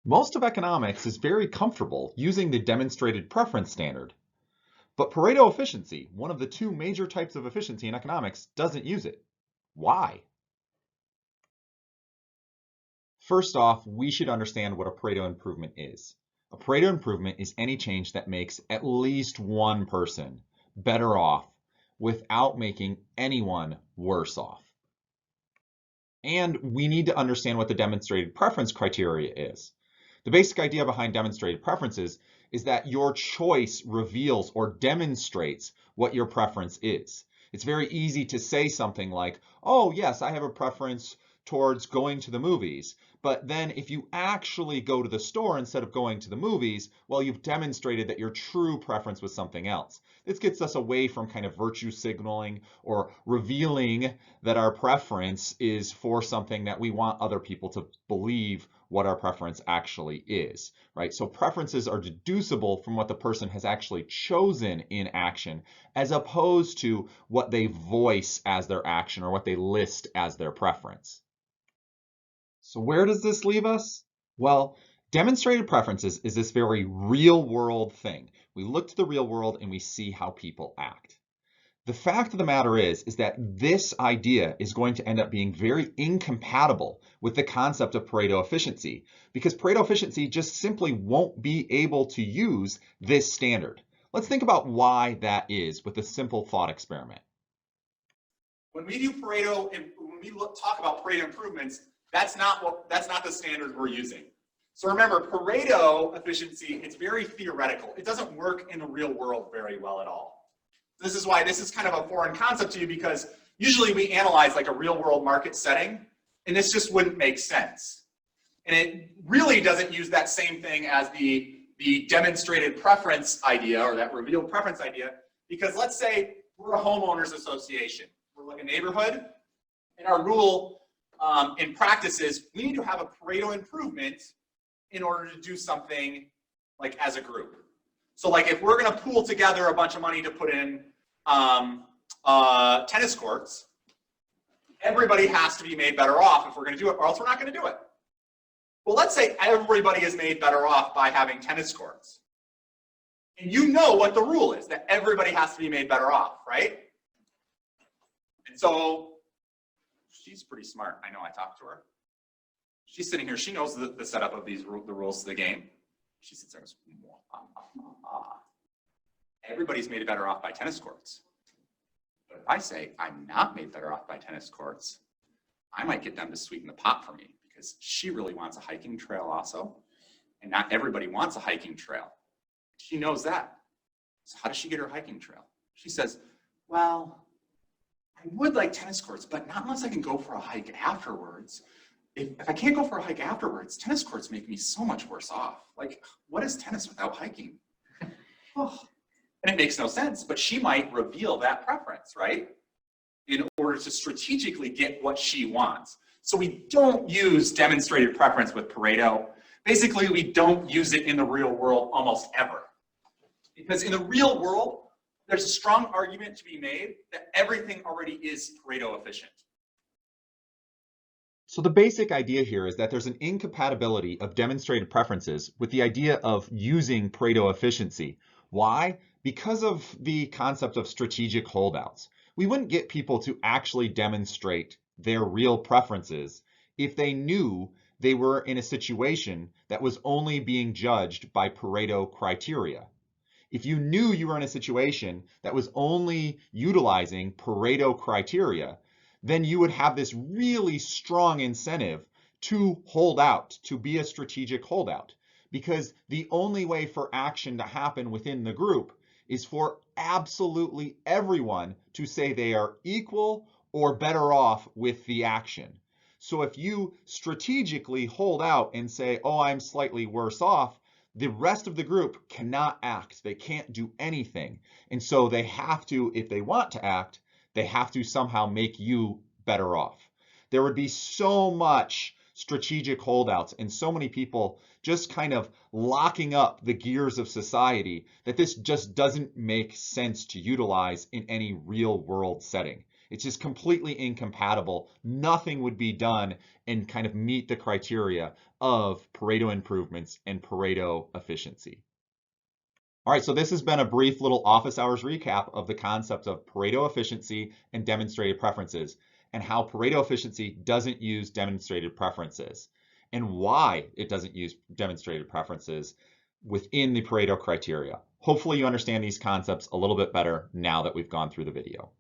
Most of economics is very comfortable using the demonstrated preference standard, but Pareto efficiency, one of the two major types of efficiency in economics, doesn't use it. Why? First off, we should understand what a Pareto improvement is. A Pareto improvement is any change that makes at least one person better off without making anyone worse off. And we need to understand what the demonstrated preference criteria is. The basic idea behind demonstrated preferences is that your choice reveals or demonstrates what your preference is. It's very easy to say something like, oh, yes, I have a preference towards going to the movies. But then if you actually go to the store instead of going to the movies, well, you've demonstrated that your true preference was something else. This gets us away from kind of virtue signaling or revealing that our preference is for something that we want other people to believe what our preference actually is, right? So preferences are deducible from what the person has actually chosen in action, as opposed to what they voice as their action or what they list as their preference. So where does this leave us? Well, demonstrated preferences is this very real world thing. We look to the real world and we see how people act. The fact of the matter is that this idea is going to end up being very incompatible with the concept of Pareto efficiency, because Pareto efficiency just simply won't be able to use this standard. Let's think about why that is with a simple thought experiment. When we do Pareto, when we talk about Pareto improvements, that's not the standard we're using. So remember, Pareto efficiency, it's very theoretical. It doesn't work in the real world very well at all. This is why this is kind of a foreign concept to you, because usually we analyze like a real world market setting, and this just wouldn't make sense. And it really doesn't use that same thing as the demonstrated preference idea or that revealed preference idea, because let's say we're a homeowners association. We're like a neighborhood, and our rule in practice is we need to have a Pareto improvement in order to do something like as a group. So like if we're going to pool together a bunch of money to put in tennis courts, everybody has to be made better off if we're going to do it, or else we're not going to do it. Well, let's say everybody is made better off by having tennis courts. And you know what the rule is, that everybody has to be made better off, right? And so she's pretty smart. I know, I talked to her. She's sitting here. She knows the setup of the rules of the game. She sits there and goes, everybody's made better off by tennis courts. But if I say I'm not made better off by tennis courts, I might get them to sweeten the pot for me, because she really wants a hiking trail also. And not everybody wants a hiking trail. She knows that. So how does she get her hiking trail? She says, well, I would like tennis courts, but not unless I can go for a hike afterwards. If I can't go for a hike afterwards, tennis courts make me so much worse off. Like, what is tennis without hiking? Oh. And it makes no sense, but she might reveal that preference, right? In order to strategically get what she wants. So we don't use demonstrated preference with Pareto. Basically, we don't use it in the real world almost ever. Because in the real world, there's a strong argument to be made that everything already is Pareto efficient. So the basic idea here is that there's an incompatibility of demonstrated preferences with the idea of using Pareto efficiency. Why? Because of the concept of strategic holdouts. We wouldn't get people to actually demonstrate their real preferences if they knew they were in a situation that was only being judged by Pareto criteria. If you knew you were in a situation that was only utilizing Pareto criteria, then you would have this really strong incentive to hold out, to be a strategic holdout. Because the only way for action to happen within the group is for absolutely everyone to say they are equal or better off with the action. So if you strategically hold out and say, oh, I'm slightly worse off, the rest of the group cannot act. They can't do anything. And so they have to, if they want to act, they have to somehow make you better off. There would be so much strategic holdouts and so many people just kind of locking up the gears of society that this just doesn't make sense to utilize in any real world setting. It's just completely incompatible. Nothing would be done and kind of meet the criteria of Pareto improvements and Pareto efficiency. All right, so this has been a brief little office hours recap of the concepts of Pareto efficiency and demonstrated preferences, and how Pareto efficiency doesn't use demonstrated preferences, and why it doesn't use demonstrated preferences within the Pareto criteria. Hopefully you understand these concepts a little bit better now that we've gone through the video.